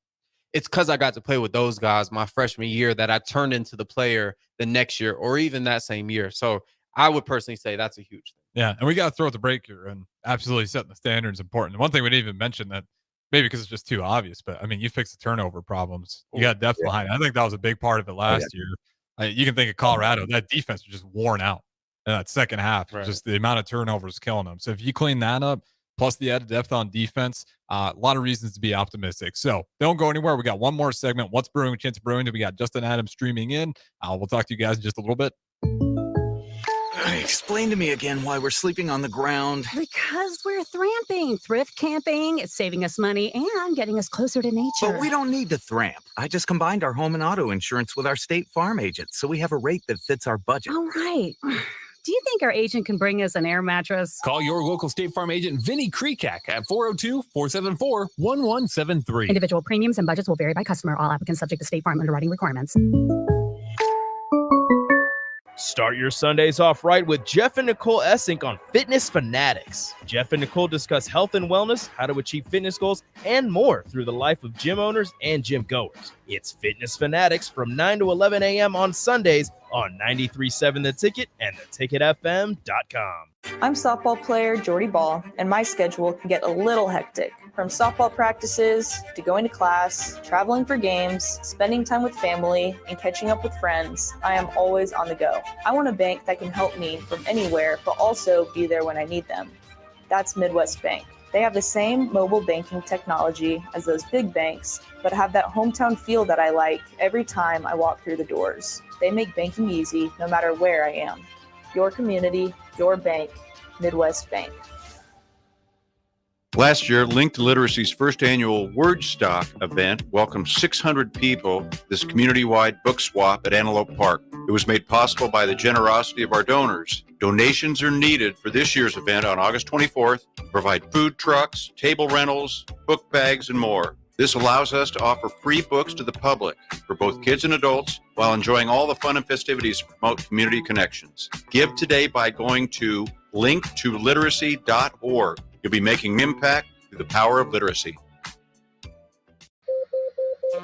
it's because I got to play with those guys my freshman year that I turned into the player the next year or even that same year. So I would personally say that's a huge thing. Yeah, and we got to throw at the break here, and absolutely setting the standard is important. And one thing we didn't even mention, that maybe because it's just too obvious, but I mean, you fix the turnover problems. You got depth behind it. I think that was a big part of it last year. You can think of Colorado, that defense was just worn out in that second half. Right. Just the amount of turnovers killing them. So if you clean that up, plus the added depth on defense, a lot of reasons to be optimistic. So don't go anywhere. We got one more segment. What's Brewing with Chancellor Brewington? We got Justin Adams streaming in. We'll talk to you guys in just a little bit. Explain to me again why we're sleeping on the ground. Because we're thramping. Thrift camping. It's saving us money and getting us closer to nature. But we don't need to thramp. I just combined our home and auto insurance with our State Farm agent, so we have a rate that fits our budget. All right. Do you think our agent can bring us an air mattress? Call your local State Farm agent, Vinny Krekak, at 402-474-1173. Individual premiums and budgets will vary by customer. All applicants subject to State Farm underwriting requirements. Start your Sundays off right with Jeff and Nicole Essink on Fitness Fanatics. Jeff and Nicole discuss health and wellness, how to achieve fitness goals, and more through the life of gym owners and gym goers. It's Fitness Fanatics from 9 to 11 a.m. on Sundays on 93.7 The Ticket and theticketfm.com. I'm softball player Jordy Ball, and my schedule can get a little hectic. From softball practices to going to class, traveling for games, spending time with family, and catching up with friends, I am always on the go. I want a bank that can help me from anywhere, but also be there when I need them. That's Midwest Bank. They have the same mobile banking technology as those big banks, but have that hometown feel that I like every time I walk through the doors. They make banking easy no matter where I am. Your community, your bank, Midwest Bank. Last year, Linked Literacy's first annual Word Stock event welcomed 600 people to this community-wide book swap at Antelope Park. It was made possible by the generosity of our donors. Donations are needed for this year's event on August 24th to provide food trucks, table rentals, book bags, and more. This allows us to offer free books to the public for both kids and adults while enjoying all the fun and festivities to promote community connections. Give today by going to linktoliteracy.org. You'll be making an impact through the power of literacy.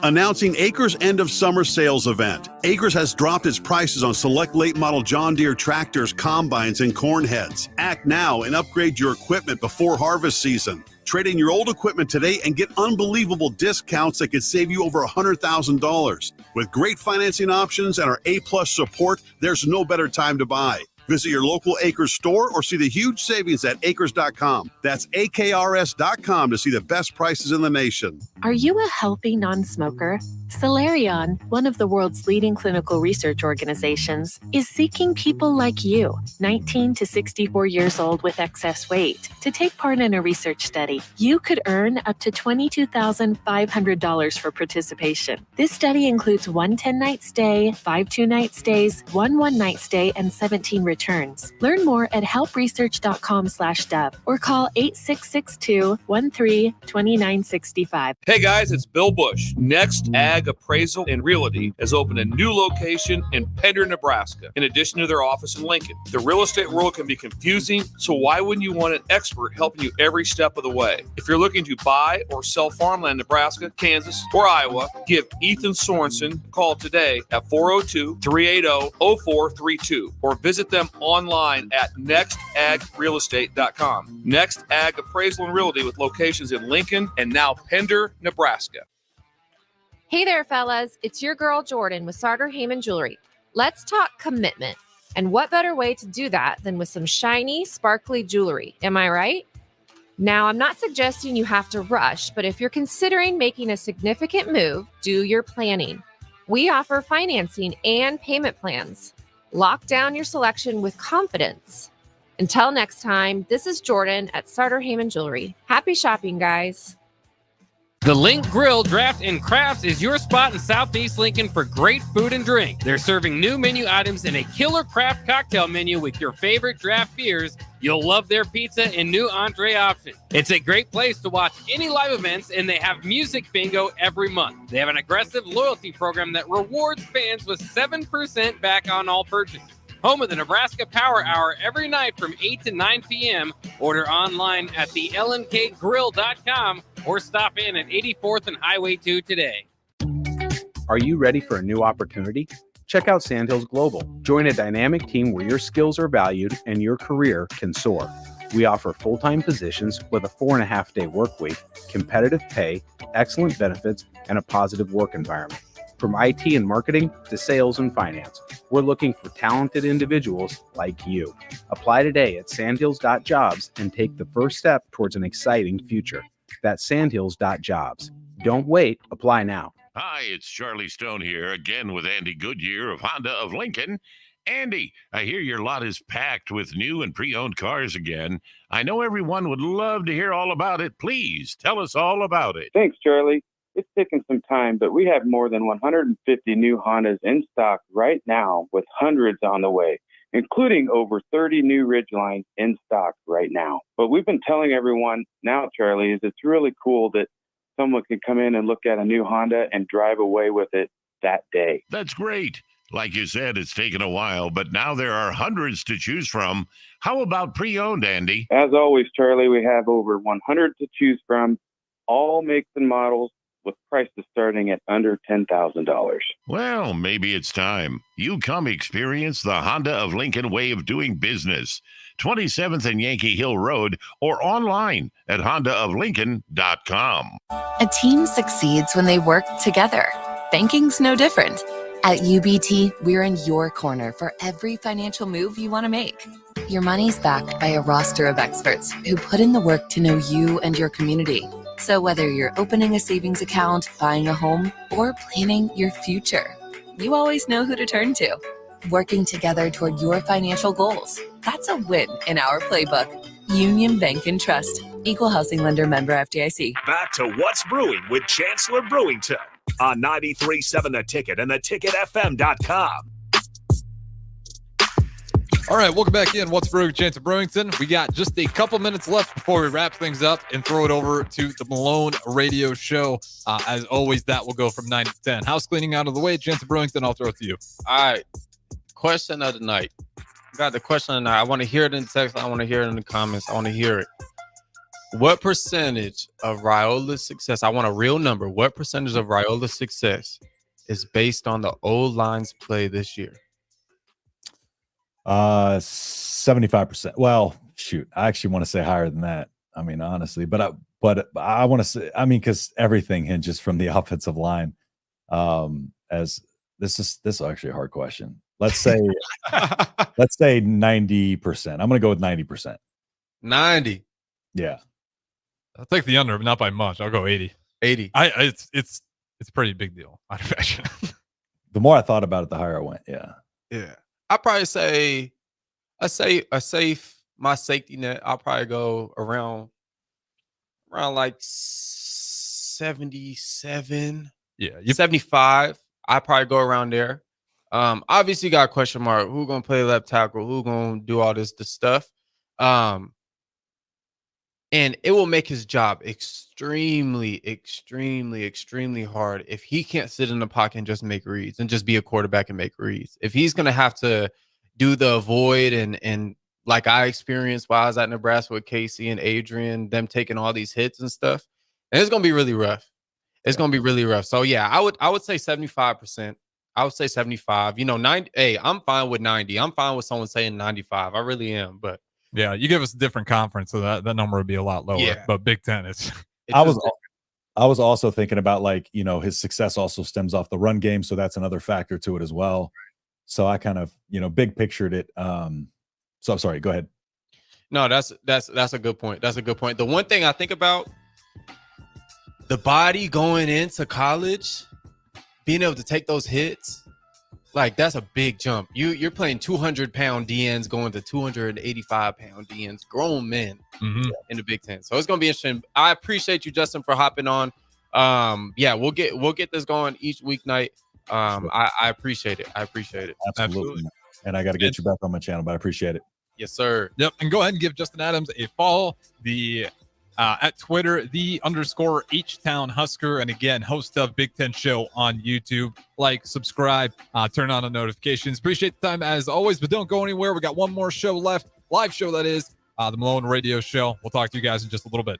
Announcing Acres' end of summer sales event. Acres has dropped its prices on select late model John Deere tractors, combines, and corn heads. Act now and upgrade your equipment before harvest season. Trade in your old equipment today and get unbelievable discounts that could save you over $100,000. With great financing options and our A+ support, there's no better time to buy. Visit your local Acres store or see the huge savings at acres.com. That's AKRS.com to see the best prices in the nation. Are you a healthy non-smoker? Solarion, one of the world's leading clinical research organizations, is seeking people like you, 19 to 64 years old with excess weight, to take part in a research study. You could earn up to $22,500 for participation. This study includes 1 10-night stay, 5 2-night stays, 1 1-night stay, and 17 returns. Learn more at helpresearch.com/dub or call 8662-13-2965. Hey guys, it's Bill Bush. Next Ag Appraisal and Realty has opened a new location in Pender, Nebraska, in addition to their office in Lincoln. The real estate world can be confusing, so why wouldn't you want an expert helping you every step of the way? If you're looking to buy or sell farmland in Nebraska, Kansas, or Iowa, give Ethan Sorensen a call today at 402-380-0432 or visit them online at nextagrealestate.com. Next Ag Appraisal and Realty with locations in Lincoln and now Pender, Nebraska. Hey there, fellas. It's your girl, Jordan, with Sartor Heyman Jewelry. Let's talk commitment. And what better way to do that than with some shiny, sparkly jewelry? Am I right? Now, I'm not suggesting you have to rush, but if you're considering making a significant move, do your planning. We offer financing and payment plans. Lock down your selection with confidence. Until next time, this is Jordan at Sartor Heyman Jewelry. Happy shopping, guys. The Link Grill, Draft, and Crafts is your spot in Southeast Lincoln for great food and drink. They're serving new menu items and a killer craft cocktail menu with your favorite draft beers. You'll love their pizza and new entree options. It's a great place to watch any live events, and they have music bingo every month. They have an aggressive loyalty program that rewards fans with 7% back on all purchases. Home of the Nebraska Power Hour every night from 8 to 9 p.m. Order online at thelnkgrill.com or stop in at 84th and Highway 2 today. Are you ready for a new opportunity? Check out Sandhills Global. Join a dynamic team where your skills are valued and your career can soar. We offer full-time positions with a 4.5-day work week, competitive pay, excellent benefits, and a positive work environment. From IT and marketing to sales and finance, we're looking for talented individuals like you. Apply today at sandhills.jobs and take the first step towards an exciting future. That's sandhills.jobs. Don't wait. Apply now. Hi, it's Charlie Stone here again with Andy Goodyear of Honda of Lincoln. Andy, I hear your lot is packed with new and pre-owned cars again. I know everyone would love to hear all about it. Please tell us all about it. Thanks, Charlie. It's taken some time, but we have more than 150 new Hondas in stock right now with hundreds on the way, including over 30 new Ridgelines in stock right now. But we've been telling everyone now, Charlie, is it's really cool that someone can come in and look at a new Honda and drive away with it that day. That's great. Like you said, it's taken a while, but now there are hundreds to choose from. How about pre-owned, Andy? As always, Charlie, we have over 100 to choose from, all makes and models, with prices starting at under $10,000. Well, maybe it's time. You come experience the Honda of Lincoln way of doing business. 27th and Yankee Hill Road or online at hondaoflincoln.com. A team succeeds when they work together. Banking's no different. At UBT, we're in your corner for every financial move you want to make. Your money's backed by a roster of experts who put in the work to know you and your community. So whether you're opening a savings account, buying a home, or planning your future, you always know who to turn to. Working together toward your financial goals. That's a win in our playbook. Union Bank and Trust. Equal housing lender, member FDIC. Back to What's Brewing with Chancellor Brewington on 93.7 The Ticket and theticketfm.com. All right, welcome back in. What's Brewing with Chancellor Brewington? We got just a couple minutes left before we wrap things up and throw it over to the Malone Radio Show. As always, that will go from 9 to 10. House cleaning out of the way. Chancellor Brewington, I'll throw it to you. All right. Question of the night. Got the question of the night. I want to hear it in text. I want to hear it in the comments. I want to hear it. What percentage of Raiola's success, I want a real number. What percentage of Raiola's success is based on the O-line's play this year? 75%. Well, shoot, I actually want to say higher than that. I mean, honestly, but I want to say, I mean, because everything hinges from the offensive line. As this is actually a hard question. Let's say 90%. I'm going to go with 90%. 90. Yeah. I'll take the under, but not by much. I'll go 80. 80. It's a pretty big deal. The more I thought about it, the higher I went. Yeah. Yeah. I'd probably say a safe, my safety net, I'll probably go around like 77. Yeah. 75. I'd probably go around there. Obviously you got a question mark. Who gonna play left tackle? Who gonna do all this stuff? And it will make his job extremely, extremely, extremely hard if he can't sit in the pocket and just make reads and just be a quarterback and make reads. If he's going to have to do the avoid and like I experienced while I was at Nebraska with Casey and Adrian, them taking all these hits and stuff, and it's going to be really rough. It's going to be really rough. So, yeah, I would say 75%. I would say 75. 90. Hey, I'm fine with 90. I'm fine with someone saying 95. I really am, but. Yeah, you give us a different conference, so that number would be a lot lower. Yeah. But Big Ten, I was also thinking about his success also stems off the run game, so that's another factor to it as well. So I kind of big pictured it. So I'm sorry. Go ahead. No, that's a good point. That's a good point. The one thing I think about, the body going into college, being able to take those hits, like that's a big jump. You're playing 200-pound DNs going to 285-pound DNs, grown men in the Big Ten. So it's gonna be interesting. I appreciate you, Justin, for hopping on. Yeah, we'll get this going each weeknight. I appreciate it. I appreciate it. Absolutely. And I got to get you back on my channel, but I appreciate it. Yes, sir. Yep. And go ahead and give Justin Adams a follow. At Twitter, _H-Town Husker. And again, host of Big Ten Show on YouTube. Like, subscribe, turn on the notifications. Appreciate the time as always, but don't go anywhere. We got one more show left, live show that is, the Malone Radio Show. We'll talk to you guys in just a little bit.